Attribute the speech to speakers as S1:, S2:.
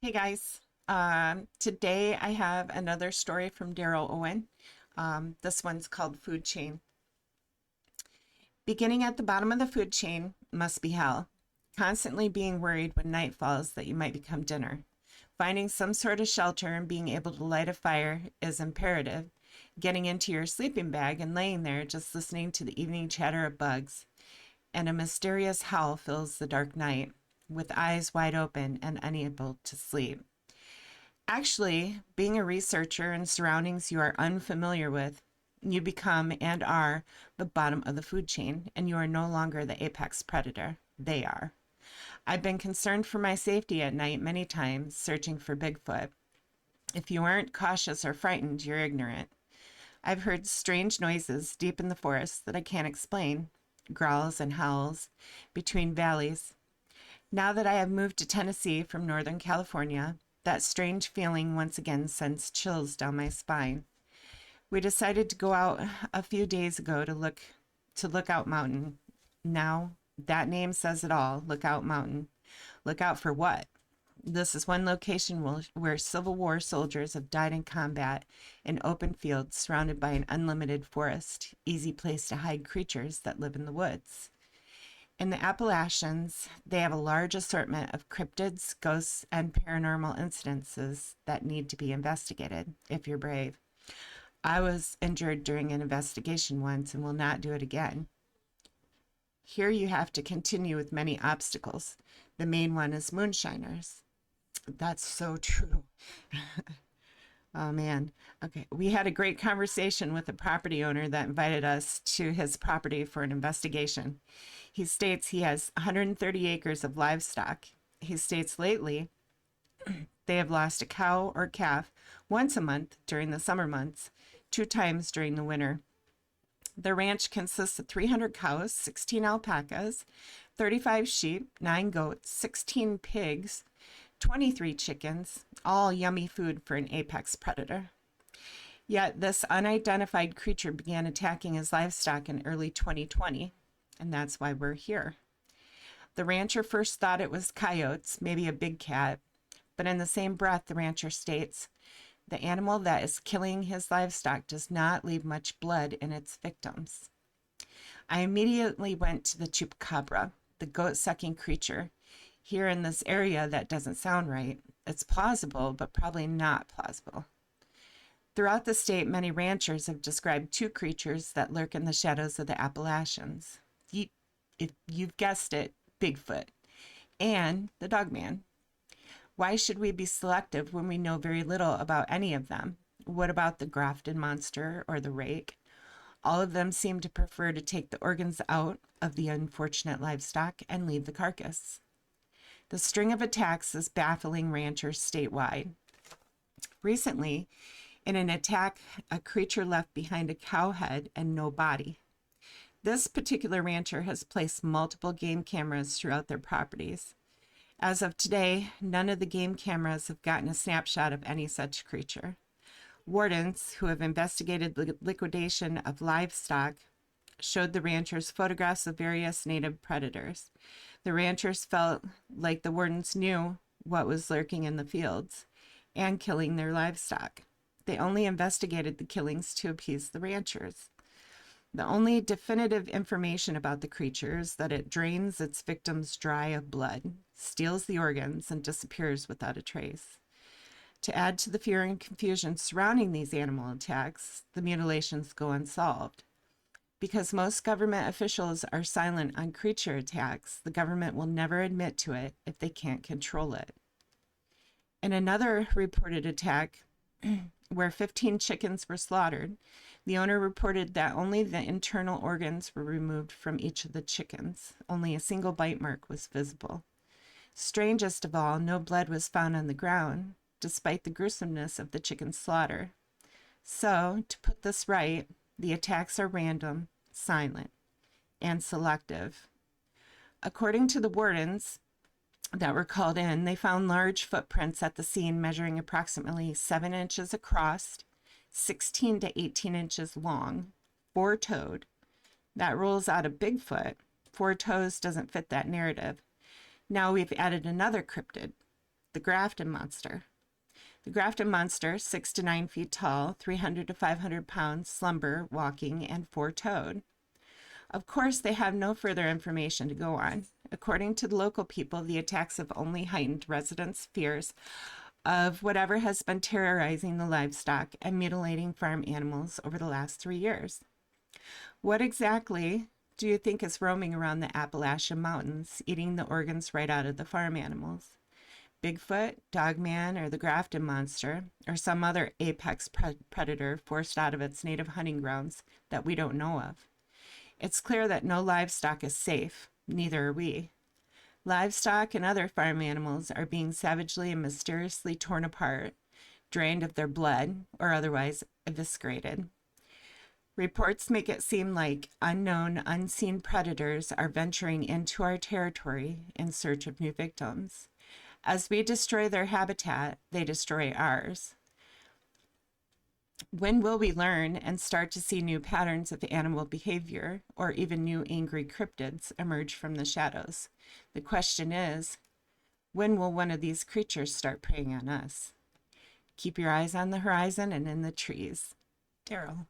S1: Hey guys, today I have another story from Daryl Owen. This one's called Food Chain. Beginning at the bottom of the food chain must be hell. Constantly being worried when night falls that you might become dinner. Finding some sort of shelter and being able to light a fire is imperative. Getting into your sleeping bag and laying there just listening to the evening chatter of bugs. And a mysterious howl fills the dark night, with eyes wide open and unable to sleep. Actually, being a researcher in surroundings you are unfamiliar with, you become and are the bottom of the food chain, and you are no longer the apex predator. They are. I've been concerned for my safety at night many times, searching for Bigfoot. If you aren't cautious or frightened, you're ignorant. I've heard strange noises deep in the forest that I can't explain, growls and howls between valleys. Now that I have moved to Tennessee from Northern California, that strange feeling once again sends chills down my spine. We decided to go out a few days ago to Lookout Mountain. Now, that name says it all, Lookout Mountain. Look out for what? This is one location where Civil War soldiers have died in combat in open fields surrounded by an unlimited forest, easy place to hide creatures that live in the woods. In the Appalachians, they have a large assortment of cryptids, ghosts, and paranormal incidences that need to be investigated, if you're brave. I was injured during an investigation once and will not do it again. Here you have to continue with many obstacles. The main one is moonshiners. That's so true. Oh man. Okay. We had a great conversation with a property owner that invited us to his property for an investigation. He states he has 130 acres of livestock. He states lately they have lost a cow or calf once a month during the summer months, 2 times during the winter. The ranch consists of 300 cows, 16 alpacas, 35 sheep, 9 goats, 16 pigs, 23 chickens, all yummy food for an apex predator. Yet this unidentified creature began attacking his livestock in early 2020, and that's why we're here. The rancher first thought it was coyotes, maybe a big cat, but in the same breath, the rancher states, the animal that is killing his livestock does not leave much blood in its victims. I immediately went to the chupacabra, the goat-sucking creature. Here in this area, that doesn't sound right. It's plausible, but probably not plausible. Throughout the state, many ranchers have described 2 creatures that lurk in the shadows of the Appalachians. If you've guessed it, Bigfoot and the Dogman. Why should we be selective when we know very little about any of them? What about the grafted monster or the rake? All of them seem to prefer to take the organs out of the unfortunate livestock and leave the carcass. The string of attacks is baffling ranchers statewide. Recently, in an attack, a creature left behind a cow head and no body. This particular rancher has placed multiple game cameras throughout their properties. As of today, none of the game cameras have gotten a snapshot of any such creature. Wardens who have investigated the liquidation of livestock showed the ranchers photographs of various native predators. The ranchers felt like the wardens knew what was lurking in the fields and killing their livestock. They only investigated the killings to appease the ranchers. The only definitive information about the creature is that it drains its victims dry of blood, steals the organs, and disappears without a trace. To add to the fear and confusion surrounding these animal attacks, the mutilations go unsolved. Because most government officials are silent on creature attacks, the government will never admit to it if they can't control it. In another reported attack, where 15 chickens were slaughtered, the owner reported that only the internal organs were removed from each of the chickens. Only a single bite mark was visible. Strangest of all, no blood was found on the ground, despite the gruesomeness of the chicken slaughter. So, to put this right, the attacks are random, silent, and selective. According to the wardens that were called in, they found large footprints at the scene measuring approximately 7 inches across, 16 to 18 inches long, 4-toed. That rules out a Bigfoot. 4 toes doesn't fit that narrative. Now we've added another cryptid. the Grafton monster. The Grafton monster, 6 to 9 feet tall, 300 to 500 pounds, slumber, walking, and four-toed. Of course, they have no further information to go on. According to the local people, the attacks have only heightened residents' fears of whatever has been terrorizing the livestock and mutilating farm animals over the last 3 years. What exactly do you think is roaming around the Appalachian Mountains, eating the organs right out of the farm animals? Bigfoot, Dogman, or the Grafton monster, or some other apex predator forced out of its native hunting grounds that we don't know of? It's clear that no livestock is safe, neither are we. Livestock and other farm animals are being savagely and mysteriously torn apart, drained of their blood, or otherwise eviscerated. Reports make it seem like unknown, unseen predators are venturing into our territory in search of new victims. As we destroy their habitat, they destroy ours. When will we learn and start to see new patterns of animal behavior, or even new angry cryptids emerge from the shadows? The question is, when will one of these creatures start preying on us? Keep your eyes on the horizon and in the trees. Daryl.